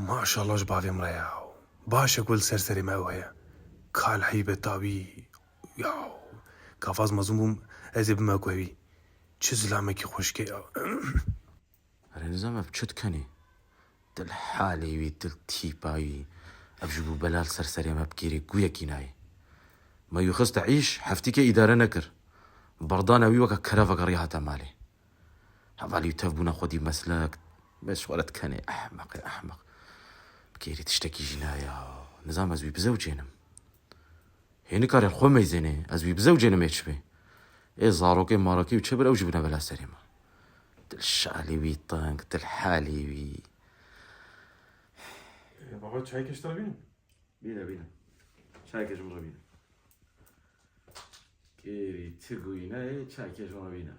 ما شاء الله جبافي مرياو باشا كل سرسري ما وهي كال حيبة تاوي ياو كافاز مزوم ازي بما كوي چز لامكي خوشكي رنزام بچت كني دل حالي وي دل تيباي ابجبو بلال سرسري ما بكيري قويا كيناي ما يخص تعيش حفتيك إدارة نكر برضانا وي وكا كرافة قريها تمالي هفالي يتفبونا خودي مسلك بس ولد كني أحمق يا أحمق بكيري تشتكي جنايا نظام أزوي بزوجينم هيني كاري الخوة ميزيني أزوي بزوجينم يتشبه إيه زاروكي ماروكي وتشبر أو جبنا بلا سريمة دل شالي وي طنق دل حالي وي بابا چای کش ترا بينا شاي كيش مرة بينا كيري تقوينا إيه شاي كيش مرة بينا